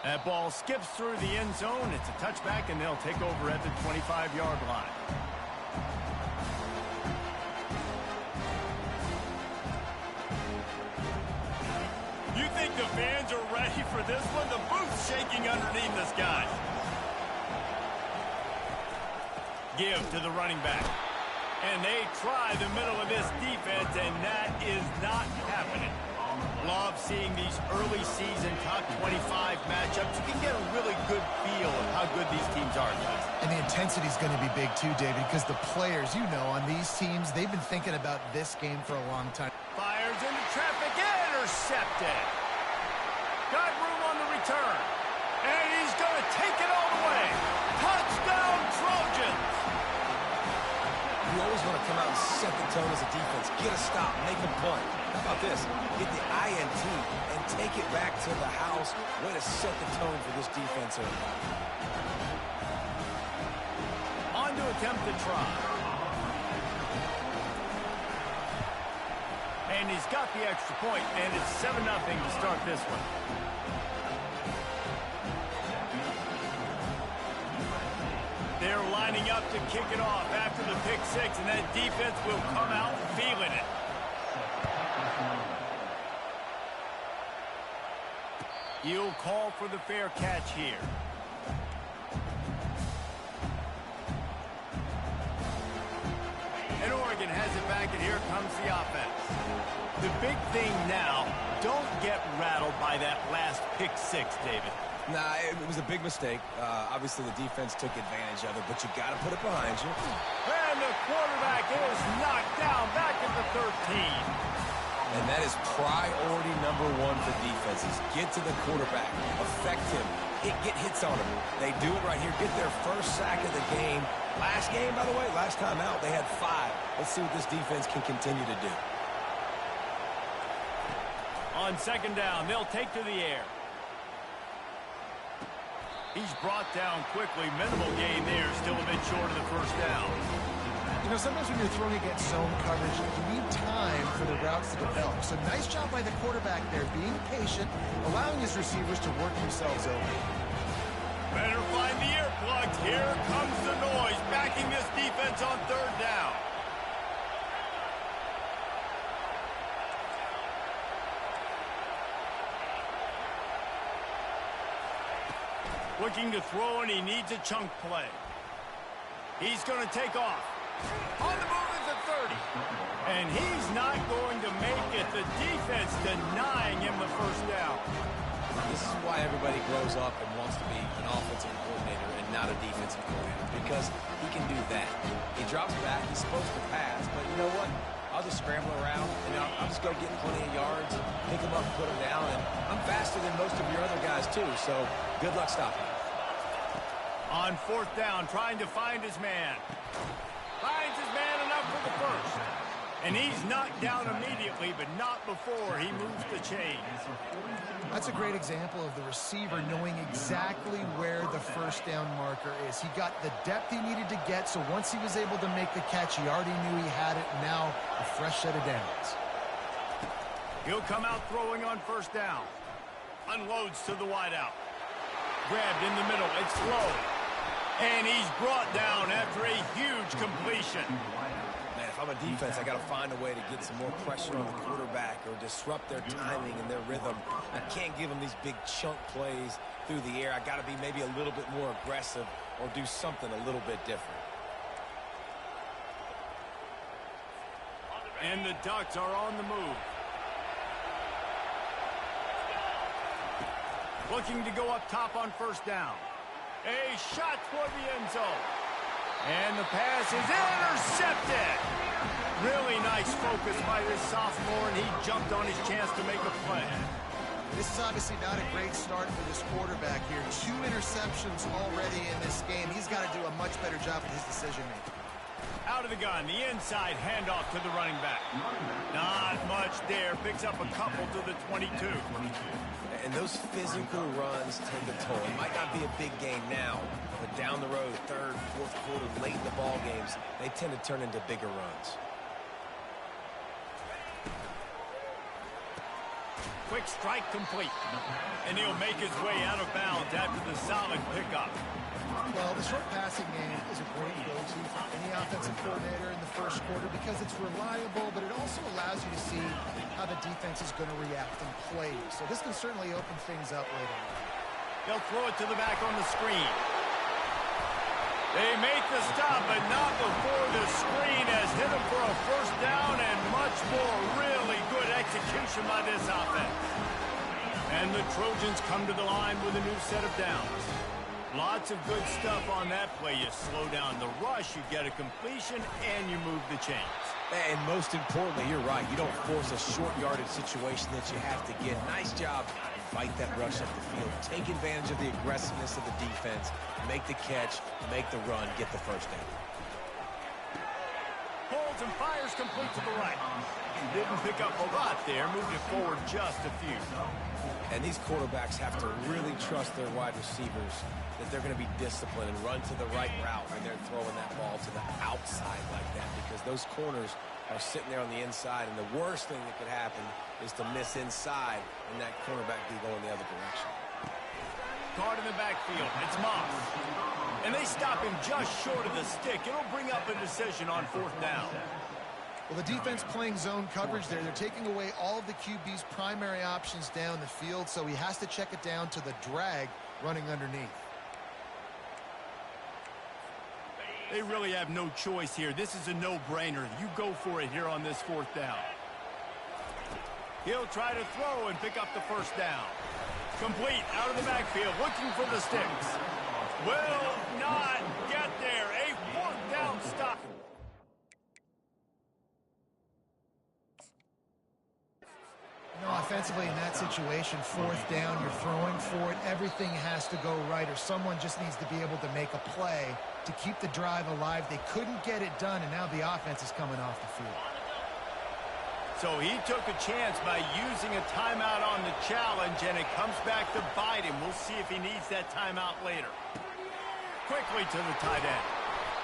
That ball skips through the end zone. It's a touchback, and they'll take over at the 25-yard line. You think the fans are ready for this one? The booth's shaking underneath this guy. Give to the running back. And they try the middle of this defense, and that is not happening. Love seeing these early season top 25 matchups. You can get a really good feel of how good these teams are. And the intensity is going to be big too, David, because the players, you know, on these teams, they've been thinking about this game for a long time. Fires into traffic, intercepted. Got room on the return. And he's going to take it all the way. Touchdown, Trojans. You always want to come out and set the tone as a defense. Get a stop, make a punt. How about this? Get the INT and take it back to the house. Way to set the tone for this defense early. On to attempt to try. And he's got the extra point, and it's 7-0 to start this one. They're lining up to kick it off after the pick six, and that defense will come out feeling it. You'll call for the fair catch here. And Oregon has it back, and here comes the offense. The big thing now, don't get rattled by that last pick six, David. Nah, it was a big mistake. Obviously, the defense took advantage of it, but you got to put it behind you. And the quarterback is knocked down back at the 13. And that is priority number one for defenses. Get to the quarterback. Affect him. Get hits on him. They do it right here. Get their first sack of the game. Last game, by the way, last time out, they had 5. Let's see what this defense can continue to do. On second down, they'll take to the air. He's brought down quickly. Minimal gain there. Still a bit short of the first down. You know, sometimes when you're throwing against zone coverage, you need time for the routes to develop. So nice job by the quarterback there, being patient, allowing his receivers to work themselves over. Better find the earplugs. Here comes the noise, backing this defense on third down. Looking to throw, and he needs a chunk play. He's going to take off. On the move at the 30. And he's not going to make it. The defense denying him the first down. This is why everybody grows up and wants to be an offensive coordinator and not a defensive coordinator, because he can do that. He drops back. He's supposed to pass, but you know what? I'll just scramble around, and I'll just go get plenty of yards, pick them up and put them down, and I'm faster than most of your other guys, too, so good luck stopping. On fourth down, trying to find his man. Finds his man enough for the first. And he's knocked down immediately, but not before he moves the chains. That's a great example of the receiver knowing exactly where the first down marker is. He got the depth he needed to get, so once he was able to make the catch, he already knew he had it. Now, a fresh set of downs. He'll come out throwing on first down. Unloads to the wideout. Grabbed in the middle. It's low. And he's brought down after a huge completion. Man, if I'm a defense, I got to find a way to get some more pressure on the quarterback or disrupt their timing and their rhythm. I can't give them these big chunk plays through the air. I got to be maybe a little bit more aggressive or do something a little bit different. And the Ducks are on the move. Looking to go up top on first down. A shot toward the end zone. And the pass is intercepted. Really nice focus by this sophomore, and he jumped on his chance to make a play. This is obviously not a great start for this quarterback here. 2 interceptions already in this game. He's got to do a much better job with his decision-making. Out of the gun, the inside handoff to the running back. Not much there. Picks up a couple to the 22. And those physical runs take a toll. It might not be a big game now, but down the road, third, fourth quarter, late in the ball games, they tend to turn into bigger runs. quick strike complete. And he'll make his way out of bounds after the solid pickup. Well, the short passing game is a great go-to for any offensive coordinator in the first quarter because it's reliable, but it also allows you to see how the defense is going to react and play. So this can certainly open things up later on. They'll throw it to the back on the screen. They make the stop, but not before the screen has hit them for a first down and much more. Really good execution by this offense. And the Trojans come to the line with a new set of downs. Lots of good stuff on that play. You slow down the rush, you get a completion, and you move the chains. And most importantly, you're right. You don't force a short yardage situation that you have to get. Nice job. Fight that rush up the field. Take advantage of the aggressiveness of the defense. Make the catch, make the run, get the first down. Holds and fires complete to the right. Didn't pick up a lot there. Moved it forward just a few. And these quarterbacks have to really trust their wide receivers that they're going to be disciplined and run to the right route when they're throwing that ball to the outside like that, because those corners are sitting there on the inside, and the worst thing that could happen is to miss inside and that cornerback be going the other direction. Guard in the backfield. It's Moss. And they stop him just short of the stick. It'll bring up a decision on fourth down. Well, the defense playing zone coverage there. They're taking away all of the QB's primary options down the field, so he has to check it down to the drag running underneath. They really have no choice here. This is a no-brainer. You go for it here on this fourth down. He'll try to throw and pick up the first down. Complete out of the backfield, looking for the sticks. Will not get there. A fourth down stop. You know, offensively in that situation, fourth down, you're throwing for it. Everything has to go right, or someone just needs to be able to make a play to keep the drive alive. They couldn't get it done, and now the offense is coming off the field. So he took a chance by using a timeout on the challenge, and it comes back to bite him. We'll see if he needs that timeout later. Quickly to the tight end.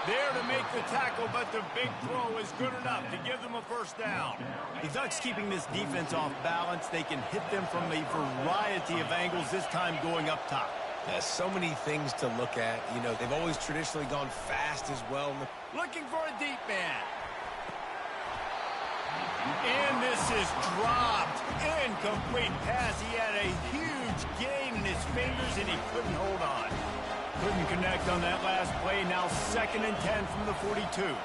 There to make the tackle, but the big throw is good enough to give them a first down. The Ducks keeping this defense off balance. They can hit them from a variety of angles, this time going up top. There's so many things to look at. You know, they've always traditionally gone fast as well. Looking for a deep man. And this is dropped. Incomplete pass. He had a huge gain in his fingers, and he couldn't hold on. Couldn't connect on that last play. Now 2nd and 10 from the 42.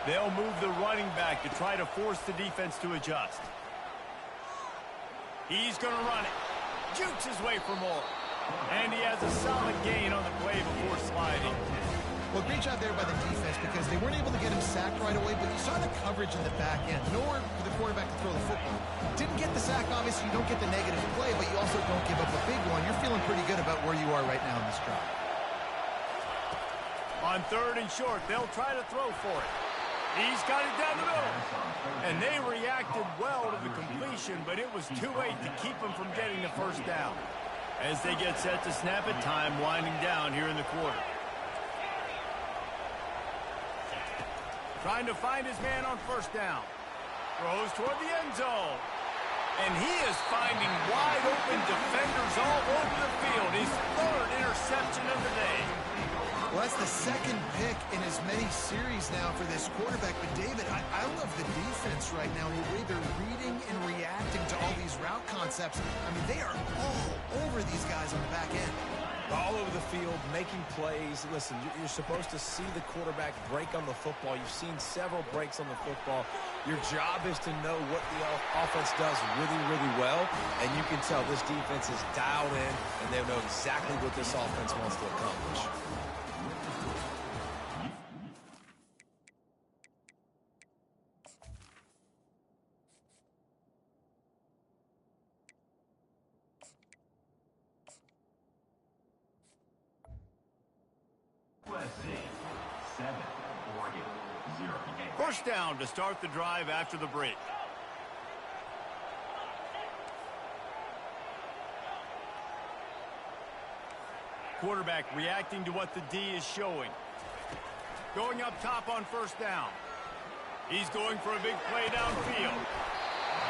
They'll move the running back to try to force the defense to adjust. He's going to run it. Jukes his way for more. And he has a solid gain on the play before sliding. Well, great job there by the defense because they weren't able to get him sacked right away, but you saw the coverage in the back end. Nowhere for the quarterback to throw the football. Didn't get the sack, obviously. You don't get the negative play, but you also don't give up a big one. You're feeling pretty good about where you are right now in this drive. On 3rd and short, they'll try to throw for it. He's got it down the middle. And they reacted well to the completion, but it was too late to keep him from getting the first down. As they get set to snap it, time winding down here in the quarter. Trying to find his man on first down. Throws toward the end zone. And he is finding wide open defenders all over the field. His 3rd interception of the day. Well, that's the 2nd pick in as many series now for this quarterback. But, David, I love the defense right now. The way they're reading and reacting to all these route concepts. I mean, they are all over these guys on the back end. All over the field, making plays. Listen, you're supposed to see the quarterback break on the football. You've seen several breaks on the football. Your job is to know what the offense does really, really well. And you can tell this defense is dialed in, and they know exactly what this offense wants to accomplish. First down to start the drive after the break. Quarterback reacting to what the D is showing. Going up top on first down. He's going for a big play downfield.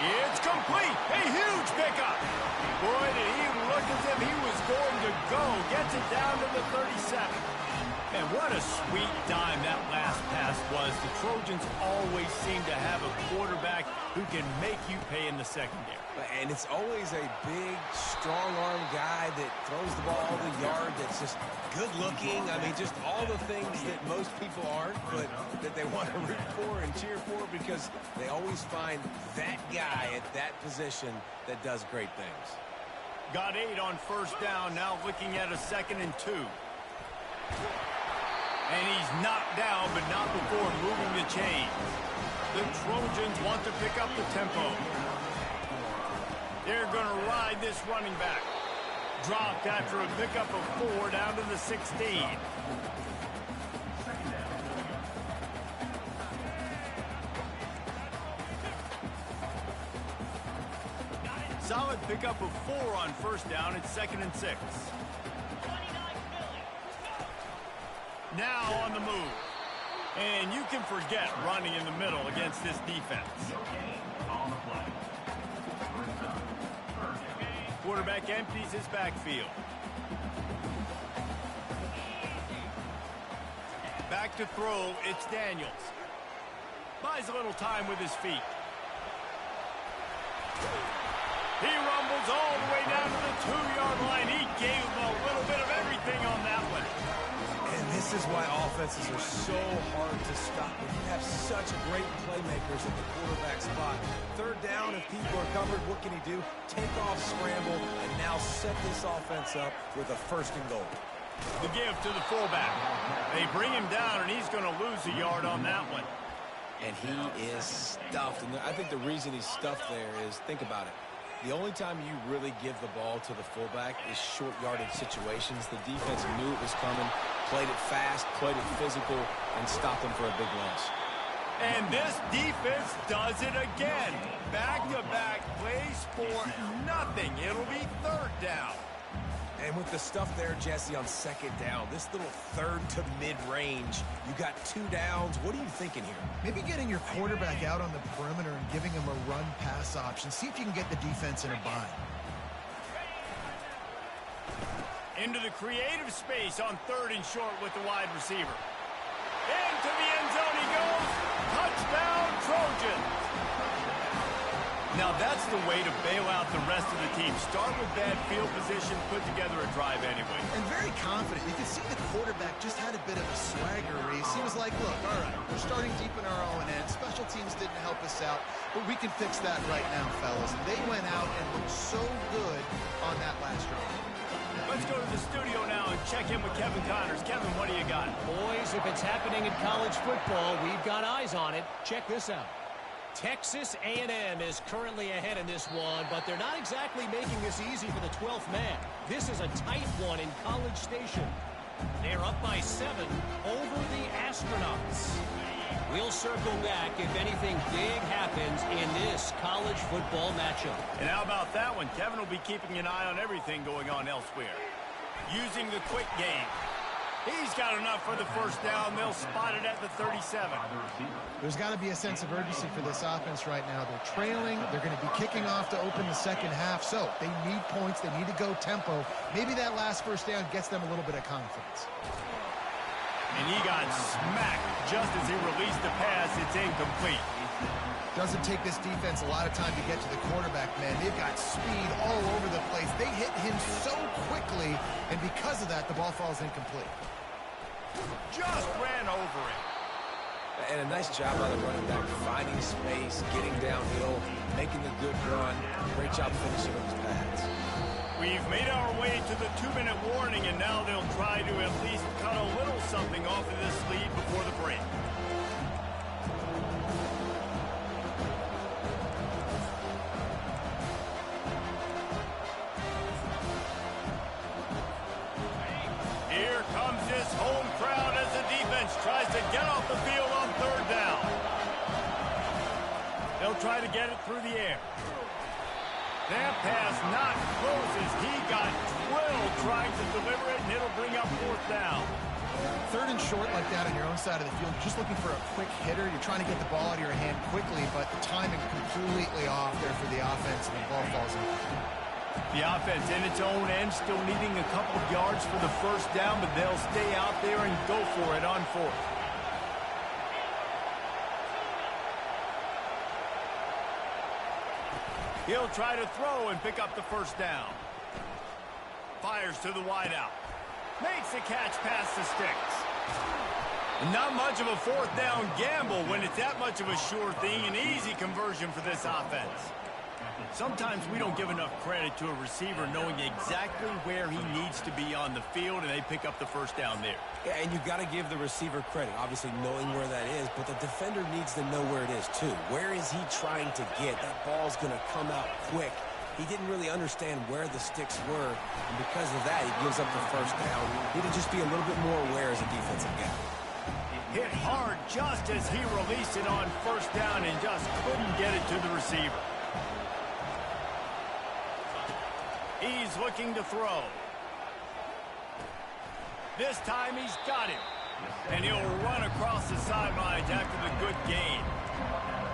It's complete. A huge pickup. Boy, did he look as if he was going to go. Gets it down to the 37. And what a sweet dime that last pass was. The Trojans always seem to have a quarterback who can make you pay in the secondary. And it's always a big, strong-arm guy that throws the ball all the yard, that's just good-looking. I mean, just all the things that most people aren't, but that they want to root for and cheer for because they always find that guy at that position that does great things. Got 8 on first down, now looking at a 2nd and 2. And he's knocked down, but not before moving the chains. The Trojans want to pick up the tempo. They're going to ride this running back. Dropped after a pickup of 4 down to the 16. Solid pickup of 4 on first down. It's 2nd and 6. Now on the move. And you can forget running in the middle against this defense. Quarterback empties his backfield. Back to throw, it's Daniels. Buys a little time with his feet. He rumbles all the way down to the 2-yard line. He gave him a little bit of everything on that one. And this is why offenses are so hard to stop. When you have such great playmakers at the quarterback spot. 3rd down, if people are covered, what can he do? Take off, scramble, and now set this offense up with a 1st and goal. The give to the fullback. They bring him down, and he's going to lose a yard on that one. And he is stuffed. And I think the reason he's stuffed there is, think about it. The only time you really give the ball to the fullback is short yardage situations. The defense knew it was coming, played it fast, played it physical, and stopped him for a big loss. And this defense does it again. Back-to-back plays for nothing. It'll be 3rd down. And with the stuff there, Jesse, on 2nd down, this little 3rd to mid-range, you got 2 downs. What are you thinking here? Maybe getting your quarterback out on the perimeter and giving him a run-pass option. See if you can get the defense in a bind. Into the creative space on 3rd and short with the wide receiver. Into the end zone he goes. Touchdown, Trojans. Now that's the way to bail out the rest of the team. Start with bad field position, put together a drive anyway. And very confident. You can see the quarterback just had a bit of a swagger race. He was like, look, all right, we're starting deep in our own end. Special teams didn't help us out, but we can fix that right now, fellas. And they went out and looked so good on that last drive. Let's go to the studio now and check in with Kevin Connors. Kevin, what do you got? Boys, if it's happening in college football, we've got eyes on it. Check this out. Texas A&M is currently ahead in this one, but they're not exactly making this easy for the 12th man. This is a tight one in College Station. They're up by 7 over the Astronauts. We'll circle back if anything big happens in this college football matchup. And how about that one? Kevin will be keeping an eye on everything going on elsewhere. Using the quick game. He's got enough for the 1st down. They'll spot it at the 37. There's got to be a sense of urgency for this offense right now. They're trailing. They're going to be kicking off to open the 2nd half. So they need points. They need to go tempo. Maybe that last 1st down gets them a little bit of confidence. And he got smacked just as he released the pass. It's incomplete. Doesn't take this defense a lot of time to get to the quarterback, man. They've got speed all over the place. They hit him so quickly, and because of that, the ball falls incomplete. Just ran over it. And a nice job by the running back, finding space, getting downhill, making a good run. Great job finishing with his pads. We've made our way to the 2-minute warning, and now they'll try to at least cut a little something off of this lead before the break. Here comes this home crowd as the defense tries to get off the field on 3rd down. They'll try to get it through the air. That pass not closes. He got drilled trying to deliver it, and it'll bring up 4th down. 3rd and short like that on your own side of the field, you're just looking for a quick hitter. You're trying to get the ball out of your hand quickly, but the timing completely off there for the offense, and the ball falls in. The offense in its own end, still needing a couple of yards for the first down, but they'll stay out there and go for it on fourth. He'll try to throw and pick up the first down. Fires to the wideout. Makes the catch past the sticks. Not much of a fourth down gamble when it's that much of a sure thing. An easy conversion for this offense. Sometimes we don't give enough credit to a receiver knowing exactly where he needs to be on the field, and they pick up the first down there. Yeah, and you've got to give the receiver credit, obviously knowing where that is, but the defender needs to know where it is too. Where is he trying to get? That ball's going to come out quick. He didn't really understand where the sticks were, and because of that, he gives up the first down. Need to just be a little bit more aware as a defensive guy. Hit hard just as he released it on first down and just couldn't get it to the receiver. He's looking to throw. This time he's got him. And he'll run across the sidelines after the good gain.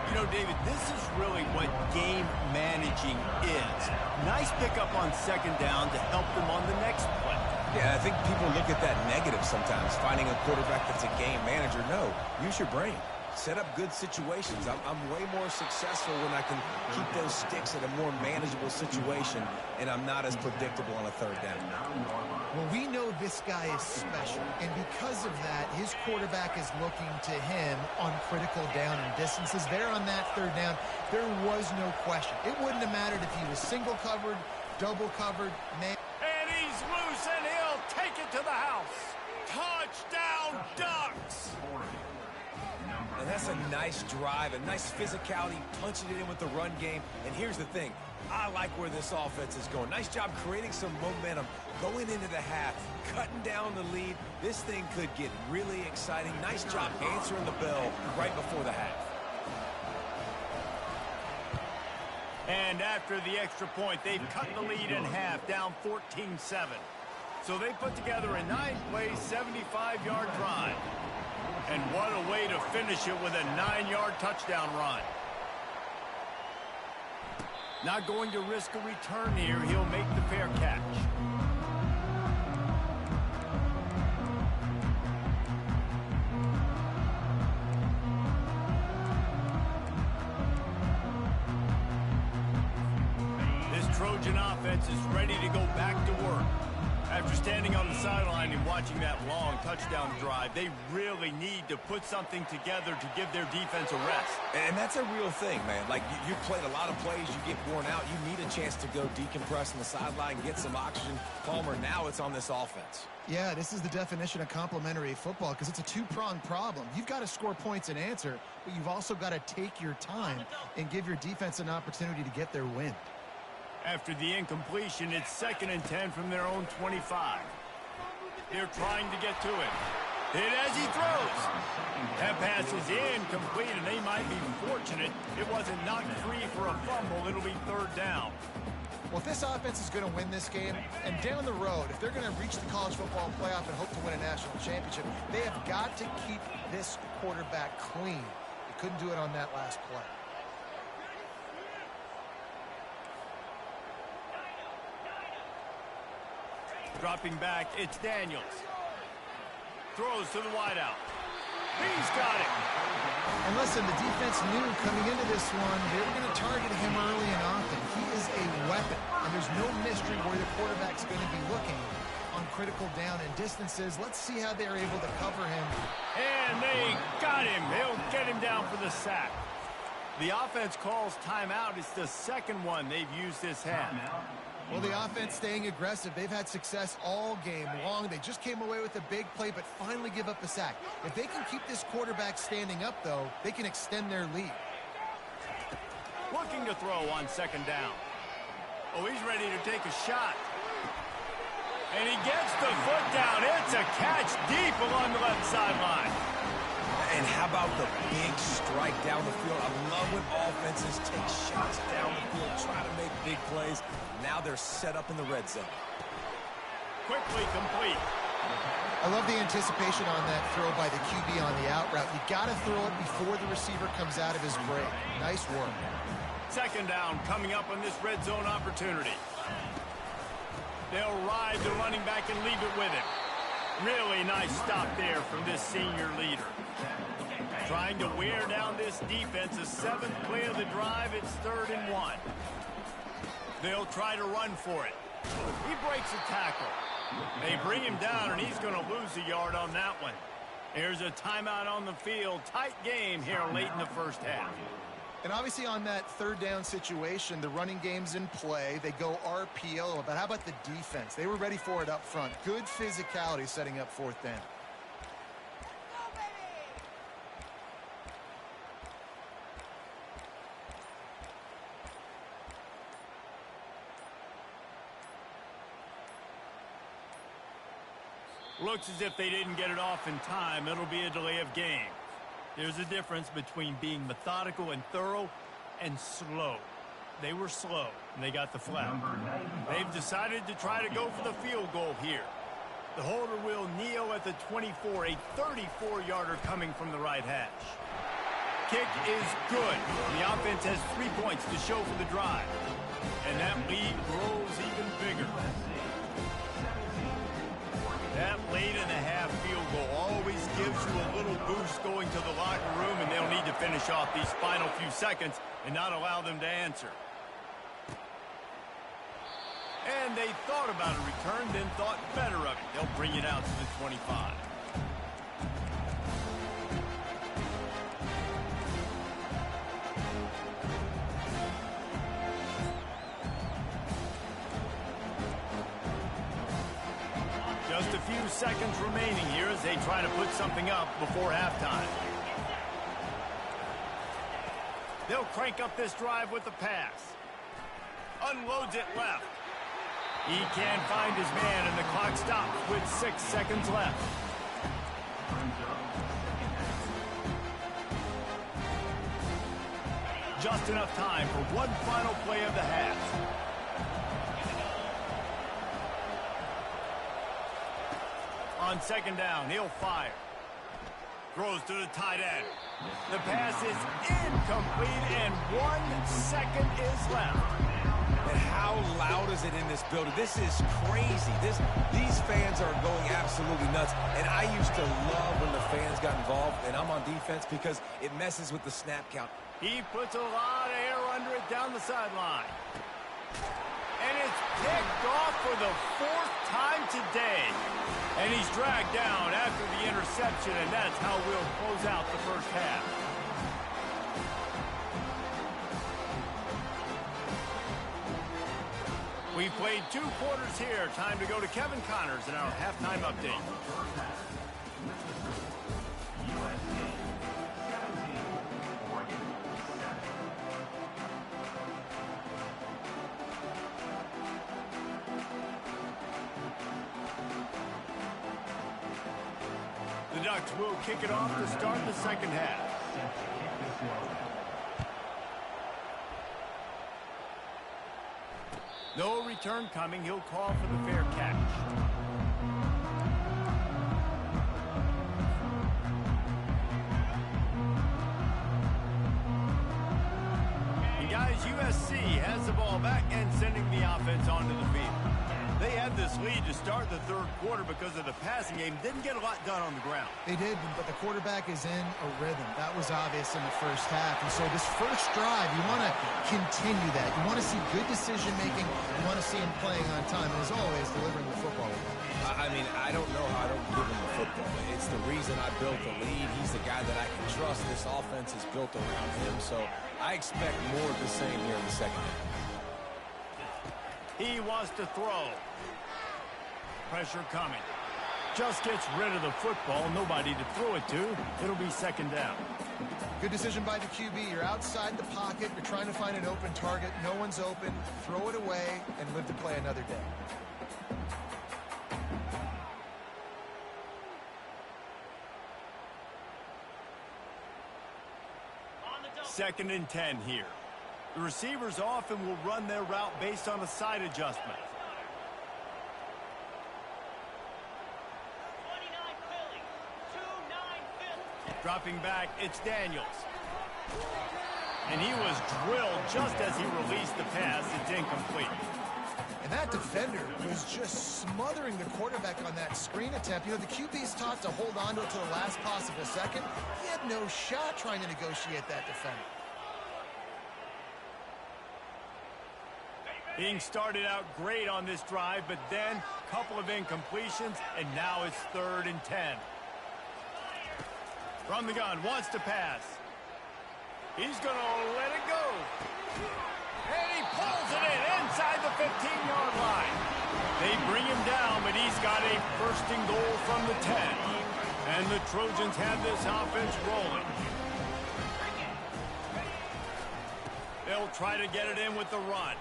You know, David, this is really what game managing is. Nice pickup on second down to help them on the next play. Yeah, I think people look at that negative sometimes, finding a quarterback that's a game manager. No, use your brain. Set up good situations. I'm way more successful when I can keep those sticks at a more manageable situation, and I'm not as predictable on a third down. Well, we know this guy is special, and because of that, his quarterback is looking to him on critical down and distances. There on that third down, there was no question. It wouldn't have mattered if he was single covered, double covered, man. And he's loose, and he'll take it to the house. Touchdown, Ducks! And that's a nice drive, a nice physicality, punching it in with the run game. And here's the thing. I like where this offense is going. Nice job creating some momentum, going into the half, cutting down the lead. This thing could get really exciting. Nice job answering the bell right before the half. And after the extra point, they've cut the lead in half, down 14-7. So they put together a 9-play, 75-yard drive. And what a way to finish it with a 9-yard touchdown run. Not going to risk a return here. He'll make the fair catch. This Trojan offense is ready to go back to work. After standing on the sideline and watching that long touchdown drive, they really need to put something together to give their defense a rest. And that's a real thing, man. Like, you've played a lot of plays, you get worn out, you need a chance to go decompress on the sideline, get some oxygen. Palmer, now it's on this offense. Yeah, this is the definition of complementary football because it's a two-pronged problem. You've got to score points and answer, but you've also got to take your time and give your defense an opportunity to get their win. After the incompletion, it's 2nd and 10 from their own 25. They're trying to get to it. Hit as he throws. That pass is incomplete, and they might be fortunate it wasn't knocked free for a fumble. It'll be 3rd down. Well, if this offense is going to win this game, and down the road, if they're going to reach the college football playoff and hope to win a national championship, they have got to keep this quarterback clean. They couldn't do it on that last play. Dropping back, it's Daniels. Throws to the wideout. He's got it. And listen, the defense knew coming into this one, they were going to target him early and often. He is a weapon, and there's no mystery where the quarterback's going to be looking on critical down and distances. Let's see how they're able to cover him. And they got him. They'll get him down for the sack. The offense calls timeout. It's the second one they've used this half. Well, the offense staying aggressive. They've had success all game long. They just came away with a big play, but finally give up a sack. If they can keep this quarterback standing up, though, they can extend their lead. Looking to throw on 2nd down. Oh, he's ready to take a shot. And he gets the foot down. It's a catch deep along the left sideline. And how about the big strike down the field? I love when offenses take shots down the field, try to make big plays. Now they're set up in the red zone. Quickly complete. I love the anticipation on that throw by the QB on the out route. You got to throw it before the receiver comes out of his break. Nice work. Second down coming up on this red zone opportunity. They'll ride the running back and leave it with him. Really nice stop there from this senior leader. Trying to wear down this defense. The seventh play of the drive. It's 3rd and 1. They'll try to run for it. He breaks a tackle. They bring him down, and he's going to lose a yard on that one. There's a timeout on the field. Tight game here late in the first half. And obviously on that 3rd down situation, the running game's in play. They go RPO. But how about the defense? They were ready for it up front. Good physicality setting up 4th down. Looks as if they didn't get it off in time. It'll be a delay of game. There's a difference between being methodical and thorough and slow. They were slow, and they got the flag. They've decided to try to go for the field goal here. The holder will kneel at the 24, a 34-yarder coming from the right hash. Kick is good. The offense has 3 points to show for the drive. And that lead grows even bigger. That late-in-the-half field goal always gives you a little boost going to the locker room, and they'll need to finish off these final few seconds and not allow them to answer. And they thought about a return, then thought better of it. They'll bring it out to the 25. Just a few seconds remaining here as they try to put something up before halftime. They'll crank up this drive with the pass. Unloads it left. He can't find his man, and the clock stops with 6 seconds left. Just enough time for one final play of the half. On second down, he'll fire. Throws to the tight end. The pass is incomplete, and 1 second is left. And how loud is it in this building? This is crazy. These fans are going absolutely nuts. And I used to love when the fans got involved, and I'm on defense because it messes with the snap count. He puts a lot of air under it down the sideline. And it's picked off for the 4th time today. And he's dragged down after the interception, and that's how we'll close out the first half. We've played 2 quarters here. Time to go to Kevin Connors in our halftime update. The Ducks will kick it off to start the second half. No return coming. He'll call for the fair catch. And guys, USC has the ball back and sending the offense onto the field. They had this lead to start the 3rd quarter because of the passing game. Didn't get a lot done on the ground. They did, but the quarterback is in a rhythm. That was obvious in the first half. And so this first drive, you want to continue that. You want to see good decision-making. You want to see him playing on time. And as always, delivering the football. I mean, I don't know how I don't give him the football. It's the reason I built the lead. He's the guy that I can trust. This offense is built around him. So I expect more of the same here in the second half. He wants to throw. Pressure coming. Just gets rid of the football. Nobody to throw it to. It'll be second down. Good decision by the QB. You're outside the pocket. You're trying to find an open target. No one's open. Throw it away and live to play another day. Second and 10 here. The receivers often will run their route based on a side adjustment. Dropping back, it's Daniels. And he was drilled just as he released the pass. It's incomplete. And that defender was just smothering the quarterback on that screen attempt. You know, the QB's taught to hold on to it to the last possible second. He had no shot trying to negotiate that defender. Being started out great on this drive, but then a couple of incompletions, and now it's 3rd and 10. From the gun, wants to pass. He's going to let it go. And he pulls it in inside the 15-yard line. They bring him down, but he's got a 1st and goal from the 10. And the Trojans have this offense rolling. They'll try to get it in with the run.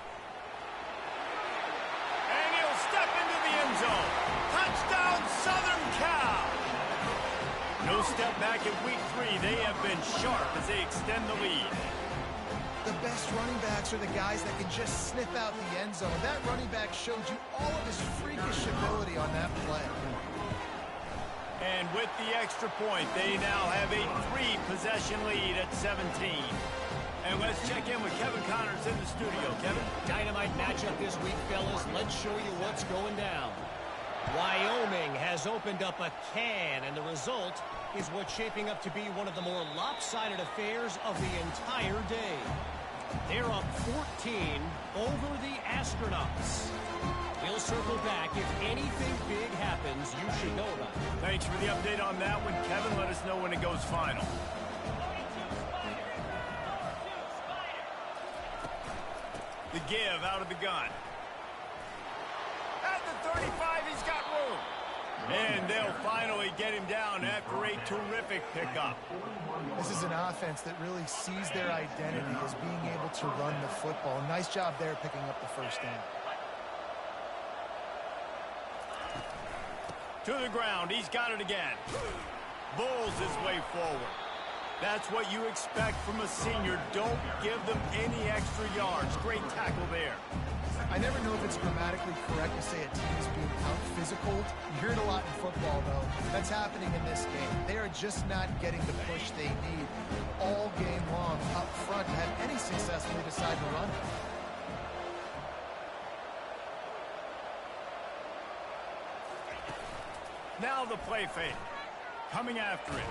And he'll step into the end zone. Touchdown, Southern Cal! No step back in week 3. They have been sharp as they extend the lead. The best running backs are the guys that can just sniff out the end zone. That running back showed you all of his freakish ability on that play. And with the extra point, they now have a 3-possession lead at 17. And let's check in with Kevin Connors in the studio. Kevin? Dynamite matchup this week, fellas. Let's show you what's going down. Wyoming has opened up a can, and the result is what's shaping up to be one of the more lopsided affairs of the entire day. They're up 14 over the Astronauts. We'll circle back. If anything big happens, you should know about it. Thanks for the update on that one, Kevin. Let us know when it goes final. The give out of the gun. At the 35, he's got room. And they'll finally get him down after a terrific pickup. This is an offense that really sees their identity as being able to run the football. Nice job there picking up the 1st down. To the ground, he's got it again. Bulls his way forward. That's what you expect from a senior. Don't give them any extra yards. Great tackle there. I never know if it's grammatically correct to say a team is being out-physical. You hear it a lot in football, though. That's happening in this game. They are just not getting the push they need all game long up front to have any success when they decide to run. Now the play fake. Coming after it.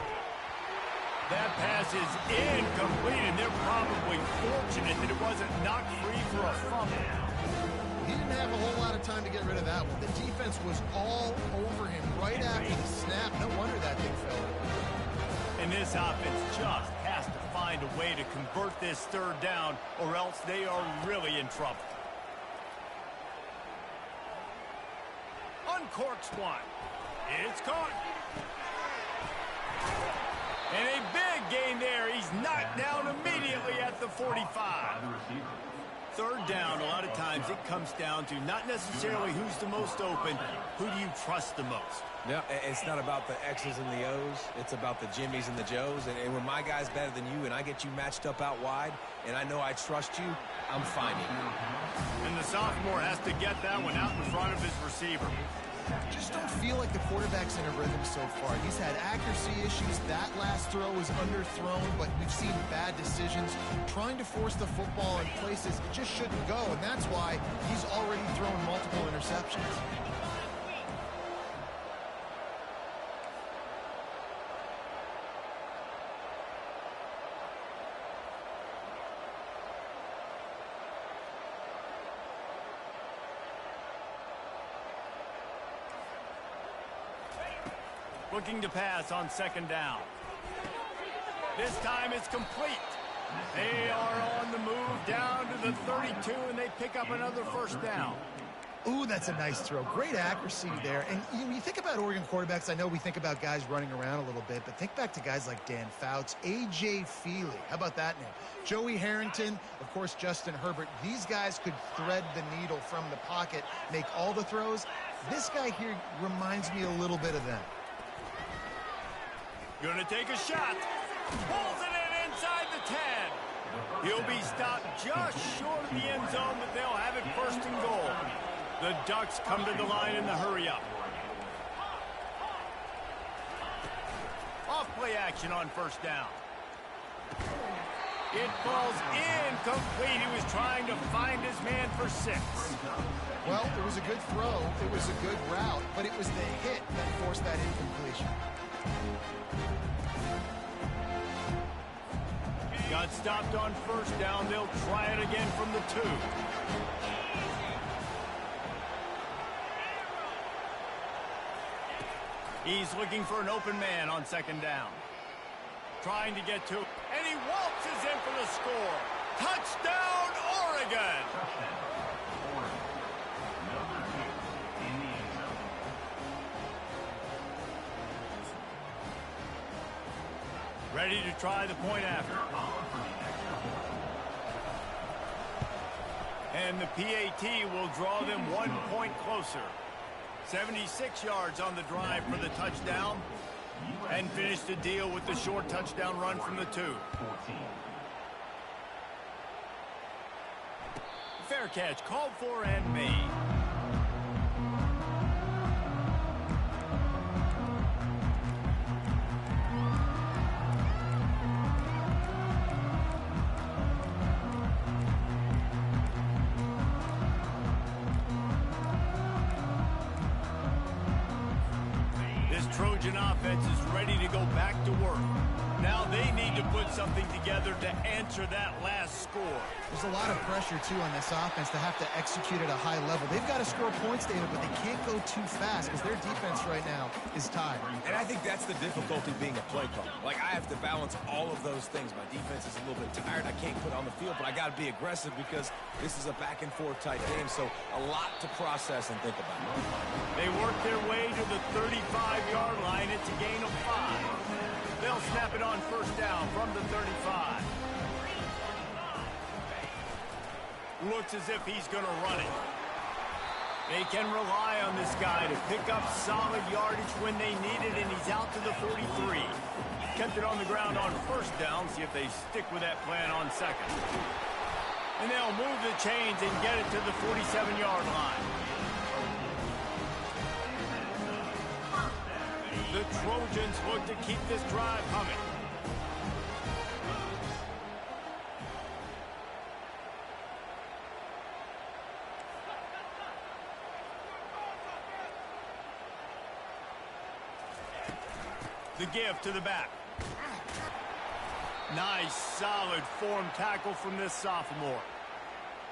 That pass is incomplete, and they're probably fortunate that it wasn't knocked free for a fumble. He didn't have a whole lot of time to get rid of that one. The defense was all over him right after the snap. No wonder that thing fell. And this offense just has to find a way to convert this 3rd down, or else they are really in trouble. Uncorks one. It's caught. And a big gain there. He's knocked down immediately at the 45. 3rd down, a lot of times it comes down to not necessarily who's the most open, who do you trust the most? No, it's not about the X's and the O's. It's about the Jimmys and the Joes. And when my guy's better than you and I get you matched up out wide and I know I trust you, I'm finding you. And the sophomore has to get that one out in front of his receiver. Just don't feel like the quarterback's in a rhythm so far. He's had accuracy issues. That last throw was underthrown, but we've seen bad decisions. Trying to force the football in places it just shouldn't go, and that's why he's already thrown multiple interceptions. Looking to pass on 2nd down. This time it's complete. They are on the move down to the 32, and they pick up another 1st down. Ooh, that's a nice throw. Great accuracy there. And you think about Oregon quarterbacks, I know we think about guys running around a little bit, but think back to guys like Dan Fouts, A.J. Feely. How about that name? Joey Harrington, of course, Justin Herbert. These guys could thread the needle from the pocket, make all the throws. This guy here reminds me a little bit of them. Gonna take a shot. Pulls it in inside the 10. He'll be stopped just short of the end zone, but they'll have it 1st and goal. The Ducks come to the line in the hurry up. Off play play action on first down. It falls incomplete. He was trying to find his man for 6. Well, it was a good throw. It was a good route, but it was the hit that forced that incompletion. Got stopped on first down. They'll try it again from the 2. He's looking for an open man on second down. Trying to get to, and he waltzes in for the score. Touchdown, Oregon! Ready to try the point after. And the PAT will draw them 1 point closer. 76 yards on the drive for the touchdown. And finish the deal with the short touchdown run from the 2. Fair catch called for and made. Trojan offense is ready to go back to work. Now they need to put something together to answer that last score. There's a lot of pressure, too, on this offense to have to execute at a high level. They've got to score points, David, but they can't go too fast because their defense right now is tired. And I think that's the difficulty being a play caller. Like, I have to balance all of those things. My defense is a little bit tired. I can't put on the field, but I got to be aggressive because this is a back-and-forth type game, so a lot to process and think about. They work their way to the 35-yard line. It's a gain of 5. They'll snap it on first down from the 35. Looks as if he's going to run it. They can rely on this guy to pick up solid yardage when they need it, and he's out to the 43. Kept it on the ground on first down. See if they stick with that plan on second. And they'll move the chains and get it to the 47-yard line. The Trojans look to keep this drive humming. The give to the back. Nice, solid form tackle from this sophomore.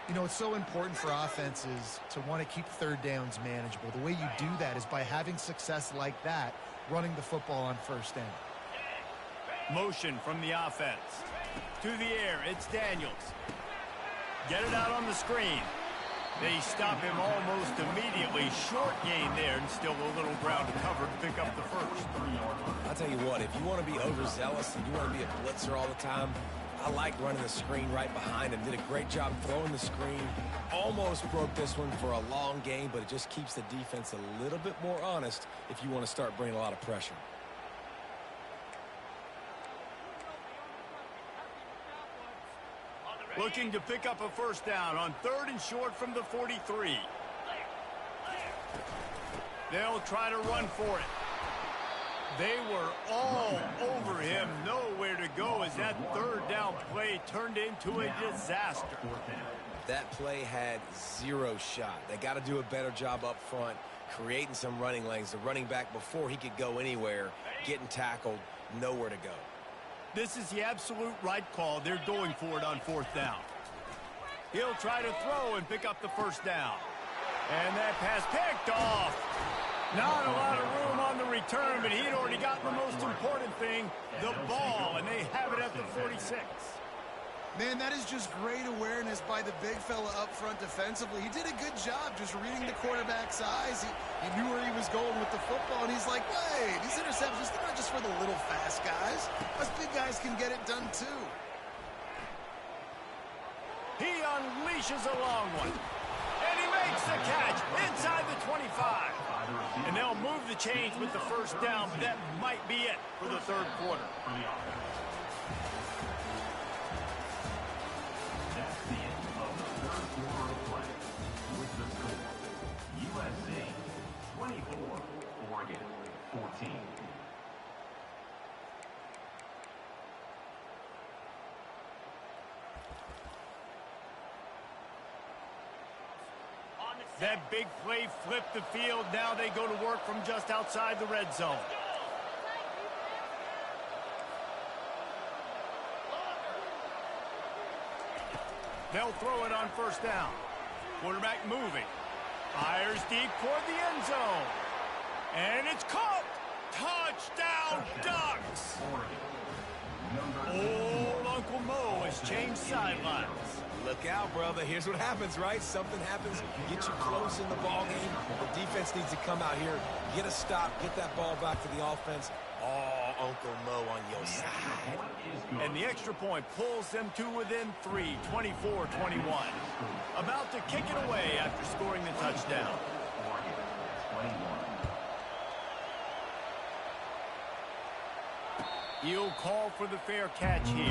You know, it's so important for offenses to want to keep third downs manageable. The way you do that is by having success like that, running the football on first down. Motion from the offense. To the air, it's Daniels. Get it out on the screen. They stop him almost immediately. Short gain there, and still a little ground to cover to pick up the first. I'll tell you what, if you want to be overzealous and you want to be a blitzer all the time, I like running the screen right behind him. Did a great job throwing the screen. Almost broke this one for a long game, but it just keeps the defense a little bit more honest if you want to start bringing a lot of pressure. Looking to pick up a first down on 3rd and short from the 43. They'll try to run for it. They were all over him. Nowhere to go as that 3rd down play turned into a disaster. That play had zero shot. They got to do a better job up front, creating some running lanes. The running back, before he could go anywhere, getting tackled, nowhere to go. This is the absolute right call. They're going for it on 4th down. He'll try to throw and pick up the first down. And that pass picked off. Not a lot of room on the return, but he'd already gotten the most important thing, the ball, and they have it at the 46. Man, that is just great awareness by the big fella up front defensively. He did a good job just reading the quarterback's eyes. He knew where he was going with the football, and he's like, wait, these interceptions, they're not just for the little fast guys. Us big guys can get it done too. He unleashes a long one, and he makes the catch inside the 25. And they'll move the chains with the first down, but that might be it for the 3rd quarter. That big play flipped the field. Now they go to work from just outside the red zone. They'll throw it on first down. Quarterback moving. Fires deep toward the end zone. And it's caught. Touchdown, Ducks. Old Uncle Mo has changed sidelines. Look out, brother. Here's what happens, right? Something happens, get you close in the ball game. The defense needs to come out here, get a stop, get that ball back to the offense. Oh, Uncle Mo on your side. And the extra point pulls them to within 3, 24-21. About to kick it away after scoring the touchdown. He'll call for the fair catch here.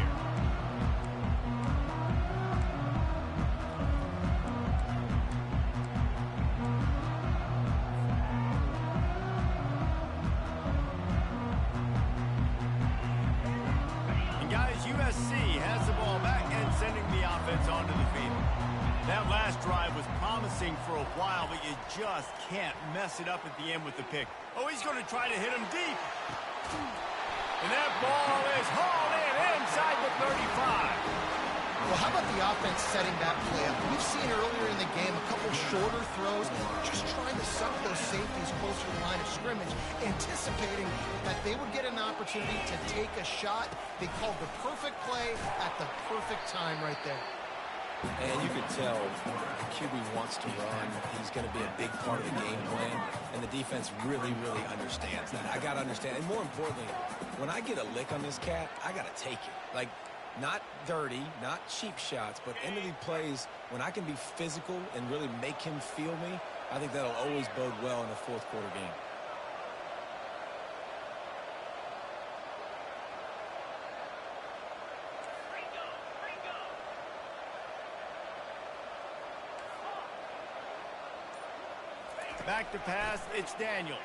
And guys, USC has the ball back and sending the offense onto the field. That last drive was promising for a while, but you just can't mess it up at the end with the pick. Oh, he's going to try to hit him deep. And that ball is hauled in inside the 35. Well, how about the offense setting that play up? We've seen earlier in the game a couple shorter throws, just trying to suck those safeties closer to the line of scrimmage, anticipating that they would get an opportunity to take a shot. They called the perfect play at the perfect time right there. And you could tell the QB wants to run. He's going to be a big part of the game plan. And the defense really, really understands that. I got to understand. And more importantly, when I get a lick on this cat, I got to take it. Like, not dirty, not cheap shots, but end of the plays, when I can be physical and really make him feel me, I think that'll always bode well in a fourth quarter game. Back to pass, it's Daniels.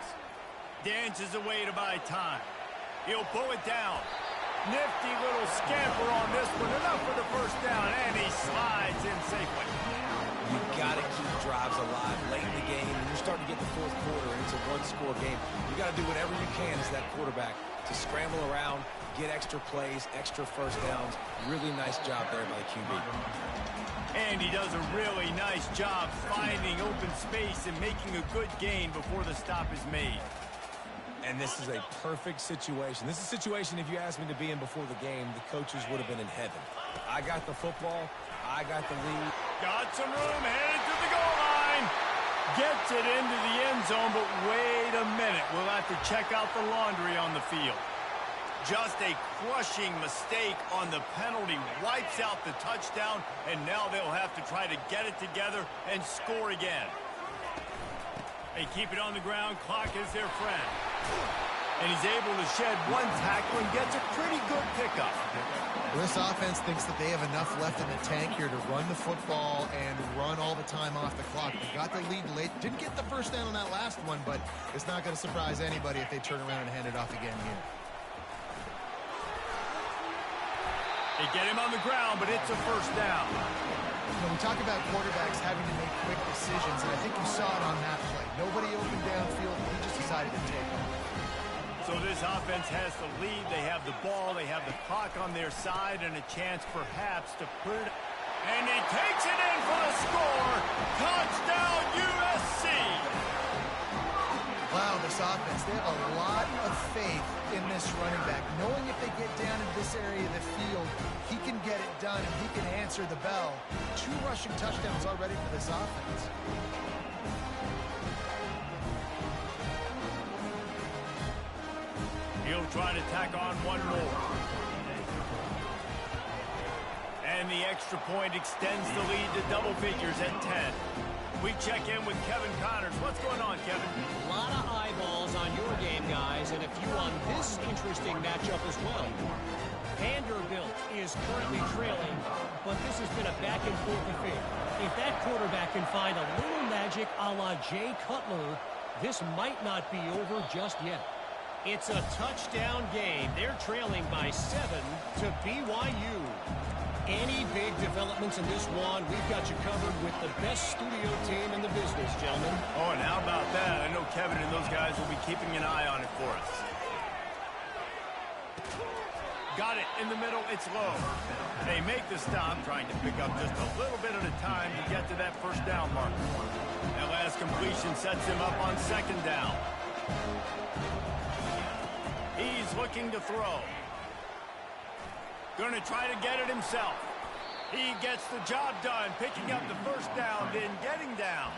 Dances away to buy time. He'll pull it down. Nifty little scamper on this one. Enough for the first down, and he slides in safely. You got to keep drives alive late in the game. When you're starting to get the fourth quarter and it's a one-score game, you got to do whatever you can as that quarterback to scramble around, get extra plays, extra first downs. Really nice job there by the QB. And he does a really nice job finding open space and making a good gain before the stop is made. And this is a perfect situation. This is a situation, if you asked me to be in before the game, the coaches would have been in heaven. I got the football. I got the lead. Got some room, headed to the goal line. Gets it into the end zone, but wait a minute. We'll have to check out the laundry on the field. Just a crushing mistake on the penalty. Wipes out the touchdown, and now they'll have to try to get it together and score again. They keep it on the ground. Clock is their friend. And he's able to shed one tackle and gets a pretty good pickup. Well, this offense thinks that they have enough left in the tank here to run the football and run all the time off the clock. They got the lead late. Didn't get the first down on that last one, but it's not going to surprise anybody if they turn around and hand it off again here. They get him on the ground, but it's a first down. You know, we talk about quarterbacks having to make quick decisions, and I think you saw it on that play. Nobody opened downfield. He just decided to take it. So this offense has the lead. They have the ball. They have the clock on their side and a chance perhaps to put it. And he takes it in for the score. Touchdown, USC. Wow, this offense, they have a lot of faith in this running back, knowing if they get down in this area of the field, he can get it done and he can answer the bell. 2 rushing touchdowns already for this offense. He'll try to tack on one more. And the extra point extends the lead to double figures at 10. We check in with Kevin Connors. What's going on, Kevin? A lot of eyeballs on your game, guys, and a few on this interesting matchup as well. Vanderbilt is currently trailing, but this has been a back-and-forth affair. If that quarterback can find a little magic a la Jay Cutler, this might not be over just yet. It's a touchdown game. They're trailing by 7 to BYU. any big developments in this one, we've got you covered with the best studio team in the business, gentlemen. Oh, and how about that? I know Kevin and those guys will be keeping an eye on it for us. Got it in the middle. It's low. They make the stop, trying to pick up just a little bit at a time to get to that first down mark. That last completion sets him up on second down. He's looking to throw. Going to try to get it himself. He gets the job done, picking up the first down, then getting down.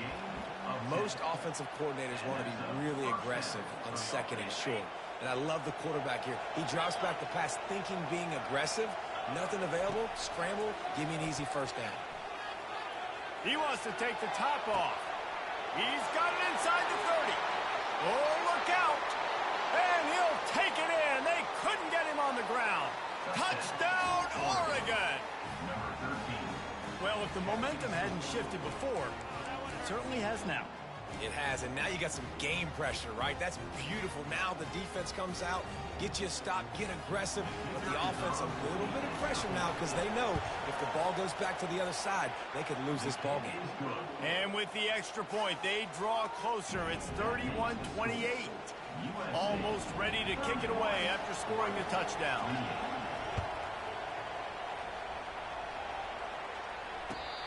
Most offensive coordinators want to be really aggressive on second and short. And I love the quarterback here. He drops back the pass thinking being aggressive. Nothing available. Scramble. Give me an easy first down. He wants to take the top off. He's got it inside the 30. Oh, look out. And he'll take it in. They couldn't get him on the ground. Touchdown, Oregon. Well, if the momentum hadn't shifted before, it certainly has now. It has, and now you got some game pressure, right? That's beautiful. Now the defense comes out, get you a stop, get aggressive, but the offense a little bit of pressure now because they know if the ball goes back to the other side, they could lose this ball game. And with the extra point, they draw closer. It's 31-28. Almost ready to kick it away after scoring a touchdown.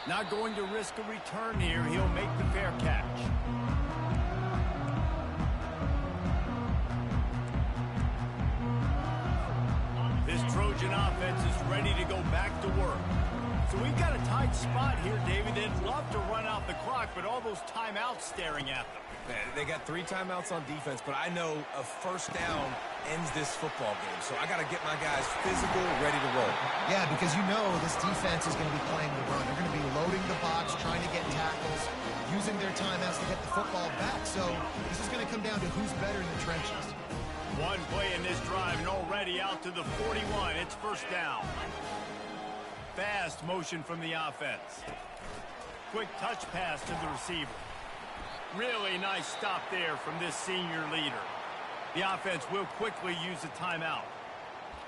Not going to risk a return here. He'll make the fair catch. This Trojan offense is ready to go back to work. So we've got a tight spot here, David. They'd love to run out the clock, but all those timeouts staring at them. Man, they got 3 timeouts on defense, but I know a first down ends this football game. So I got to get my guys physical, ready to roll. Yeah, because you know this defense is going to be playing the run. They're going to be loading the box, trying to get tackles, using their timeouts to get the football back. So this is going to come down to who's better in the trenches. One play in this drive and already out to the 41. It's first down. Fast motion from the offense. Quick touch pass to the receiver. Really nice stop there from this senior leader. The offense will quickly use a timeout.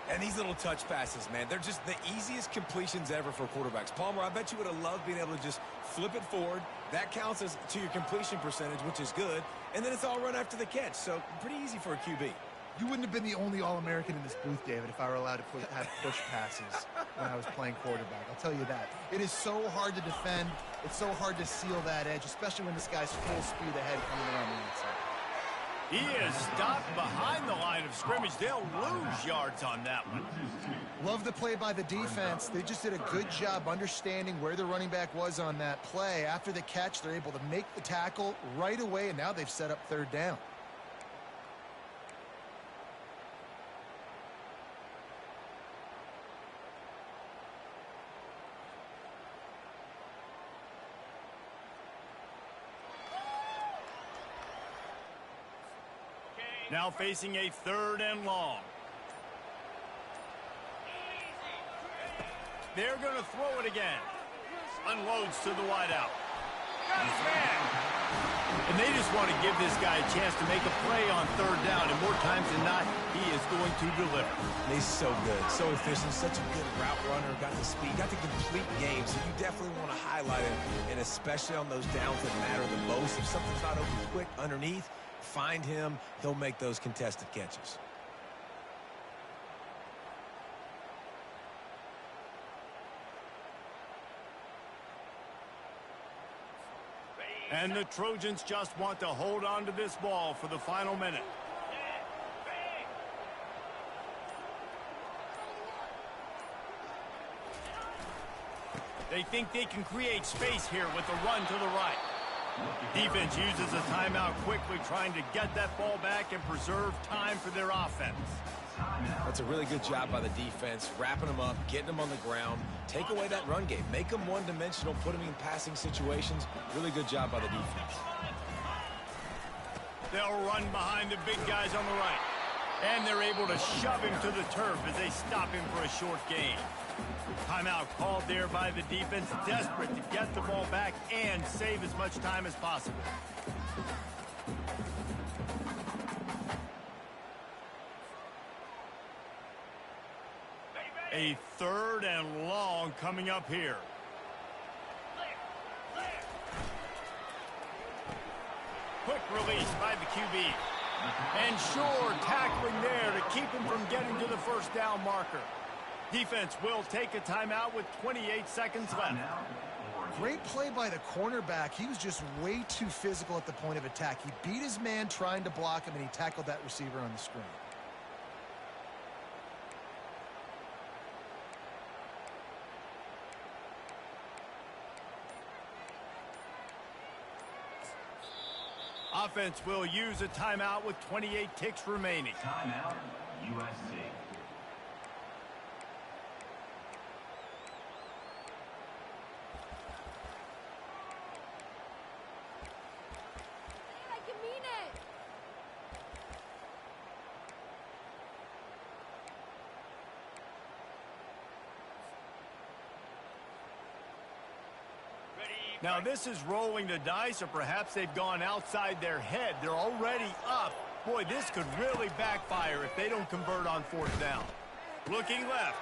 And these little touch passes, man, they're just the easiest completions ever for quarterbacks. Palmer, I bet you would have loved being able to just flip it forward. That counts as to your completion percentage, which is good. And then it's all run after the catch. So pretty easy for a QB. You wouldn't have been the only All-American in this booth, David, if I were allowed to have push passes when I was playing quarterback. I'll tell you that. It is so hard to defend. It's so hard to seal that edge, especially when this guy's full speed ahead coming around the inside. He is stopped behind the line of scrimmage. They'll lose yards on that one. Love the play by the defense. They just did a good job understanding where the running back was on that play. After the catch, they're able to make the tackle right away, and now they've set up third down. Now facing a third and long. They're going to throw it again. Unloads to the wideout. Got his man. And they just want to give this guy a chance to make a play on third down. And more times than not, he is going to deliver. He's so good, so efficient, such a good route runner, got the speed, got the complete game. So you definitely want to highlight him, and especially on those downs that matter the most. If something's not open quick underneath, find him. He'll make those contested catches. And the Trojans just want to hold on to this ball for the final minute. They think they can create space here with a run to the right. Defense uses a timeout quickly, trying to get that ball back and preserve time for their offense. That's a really good job by the defense, wrapping them up, getting them on the ground, take away that run game, make them one-dimensional, put them in passing situations. Really good job by the defense. They'll run behind the big guys on the right. And they're able to shove him to the turf as they stop him for a short gain. Timeout called there by the defense, desperate to get the ball back and save as much time as possible. A 3rd and long coming up here. Quick release by the QB. And sure, tackling there to keep him from getting to the first down marker. Defense will take a timeout with 28 seconds left. Great play by the cornerback. He was just way too physical at the point of attack. He beat his man trying to block him, and he tackled that receiver on the screen. Offense will use a timeout with 28 ticks remaining. Timeout, USC. Now this is rolling the dice, or perhaps they've gone outside their head. They're already up. Boy, this could really backfire if they don't convert on 4th down. Looking left.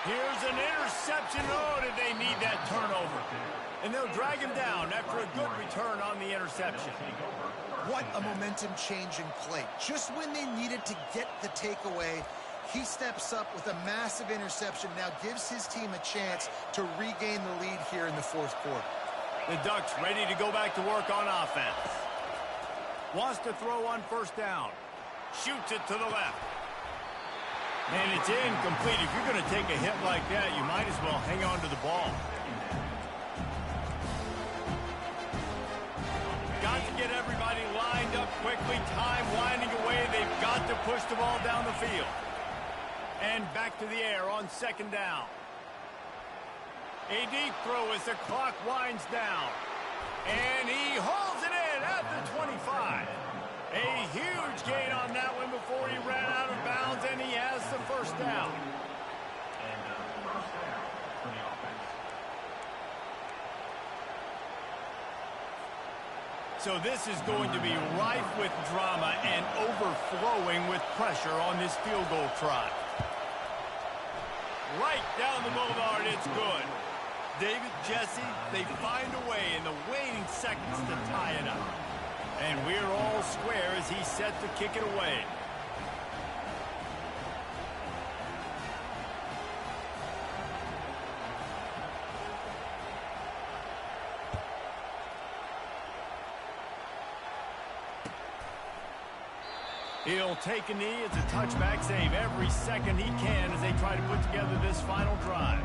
Here's an interception. Oh, did they need that turnover? And they'll drag him down after a good return on the interception. What a momentum-changing play. Just when they needed to get the takeaway, he steps up with a massive interception, now gives his team a chance to regain the lead here in the 4th quarter. The Ducks ready to go back to work on offense. Wants to throw on 1st down. Shoots it to the left. And it's incomplete. If you're going to take a hit like that, you might as well hang on to the ball. Got to get everybody lined up quickly. Time winding away. They've got to push the ball down the field. And back to the air on 2nd down. A deep throw as the clock winds down. And he hauls it in at the 25. A huge gain on that one before he ran out of bounds, and he has the 1st down. And first down for the offense. So this is going to be rife with drama and overflowing with pressure on this field goal try. Right down the boulevard, it's good. David, Jesse, they find a way in the waning seconds to tie it up. And we're all square as he's set to kick it away. He'll take a knee. It's a touchback save every second he can as they try to put together this final drive.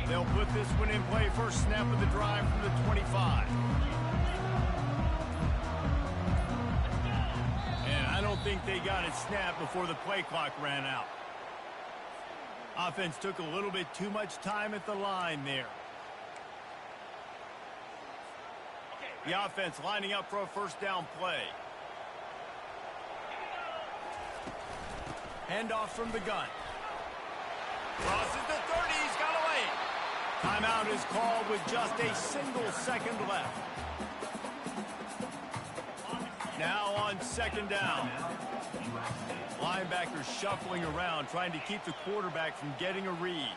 They'll put this one in play. First snap of the drive from the 25. And I don't think they got it snapped before the play clock ran out. Offense took a little bit too much time at the line there. The offense lining up for a 1st down play. Handoff from the gun. Crosses the 30. He's got away. Timeout is called with just a single second left. Now on 2nd down. Linebackers shuffling around, trying to keep the quarterback from getting a read.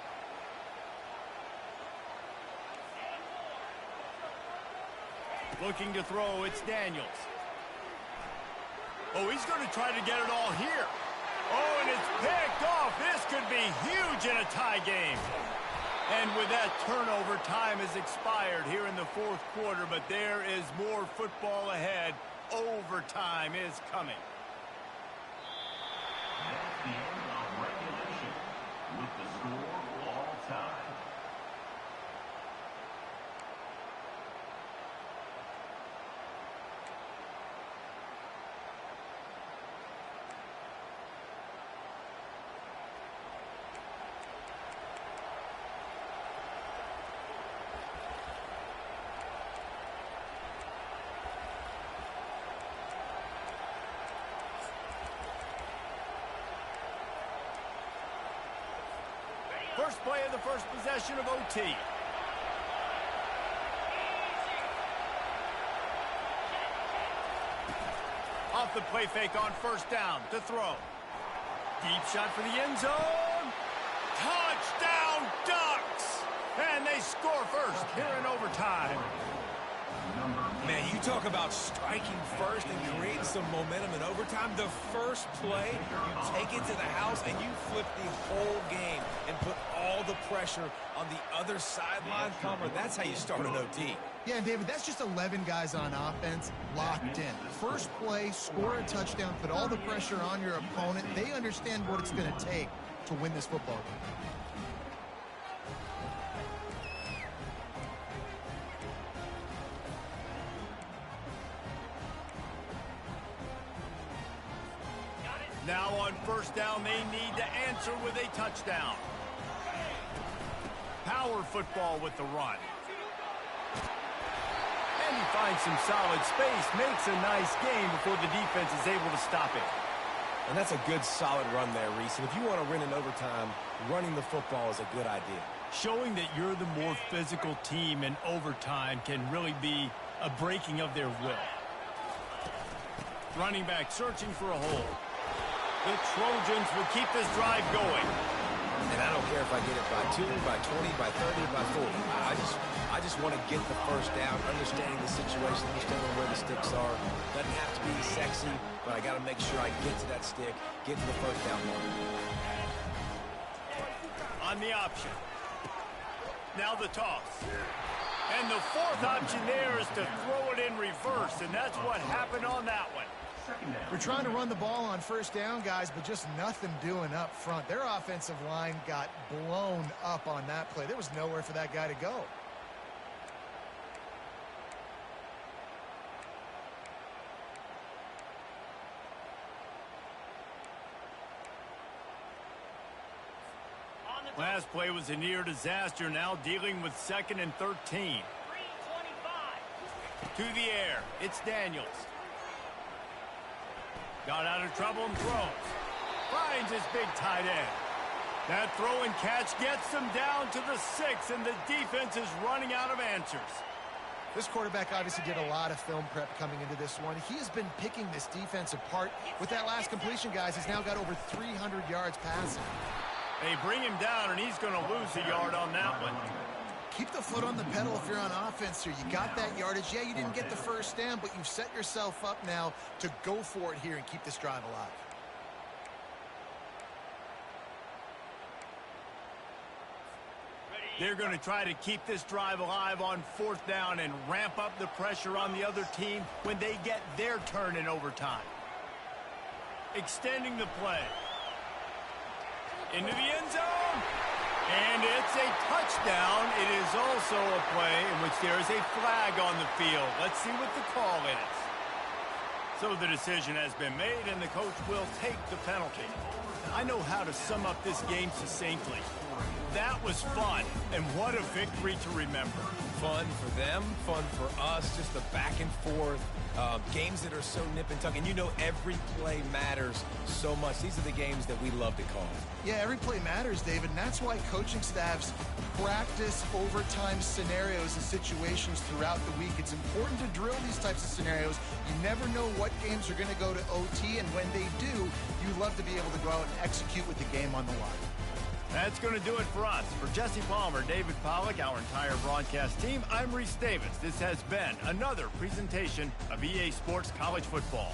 Looking to throw, it's Daniels. Oh, he's going to try to get it all here. Oh, and it's picked off. This could be huge in a tie game. And with that turnover, time has expired here in the 4th quarter, but there is more football ahead. Overtime is coming. That's the end of regulation with the score all time. First play of the first possession of OT. Off the play fake on first down to throw. Deep shot for the end zone. Touchdown Ducks! And they score first here in overtime. Man, you talk about striking first and creating some momentum in overtime. The first play, you take it to the house and you flip the whole game and put all the pressure on the other sideline. Palmer, that's how you start an OT. Yeah, David, that's just 11 guys on offense locked in. First play, score a touchdown, put all the pressure on your opponent. They understand what it's going to take to win this football game. Now on first down, they need to answer with a touchdown. Power football with the run. And he finds some solid space, makes a nice gain before the defense is able to stop it. And that's a good, solid run there, Reese. And if you want to win in overtime, running the football is a good idea. Showing that you're the more physical team in overtime can really be a breaking of their will. Running back searching for a hole. The Trojans will keep this drive going. And I don't care if I get it by 2, by 20, by 30, by 40. I just want to get the first down, understanding the situation, understanding where the sticks are. Doesn't have to be sexy, but I got to make sure I get to that stick, get to the first down mark. On the option. Now the toss. And the fourth option there is to throw it in reverse, and that's what happened on that one. We're trying to run the ball on first down, guys, but just nothing doing up front. Their offensive line got blown up on that play. There was nowhere for that guy to go. Last play was a near disaster, now dealing with 2nd and 13. To the air, it's Daniels. Got out of trouble and throws. Finds his big tight end. That throw and catch gets them down to the 6, and the defense is running out of answers. This quarterback obviously did a lot of film prep coming into this one. He has been picking this defense apart. With that last completion, guys, he's now got over 300 yards passing. They bring him down, and he's going to lose a yard on that one. Keep the foot on the pedal if you're on offense here. You got that yardage. Yeah, you didn't get the first down, but you've set yourself up now to go for it here and keep this drive alive. They're going to try to keep this drive alive on 4th down and ramp up the pressure on the other team when they get their turn in overtime. Extending the play. Into the end zone. And it's a touchdown. It is also a play in which there is a flag on the field. Let's see what the call is. So the decision has been made, and the coach will take the penalty. I know how to sum up this game succinctly. That was fun, and what a victory to remember. Fun for them, fun for us, just the back and forth, games that are so nip and tuck. And you know every play matters so much. These are the games that we love to call. Yeah, every play matters, David, and that's why coaching staffs practice overtime scenarios and situations throughout the week. It's important to drill these types of scenarios. You never know what games are going to go to OT, and when they do, you love to be able to go out and execute with the game on the line. That's going to do it for us. For Jesse Palmer, David Pollack, our entire broadcast team, I'm Reese Davis. This has been another presentation of EA Sports College Football.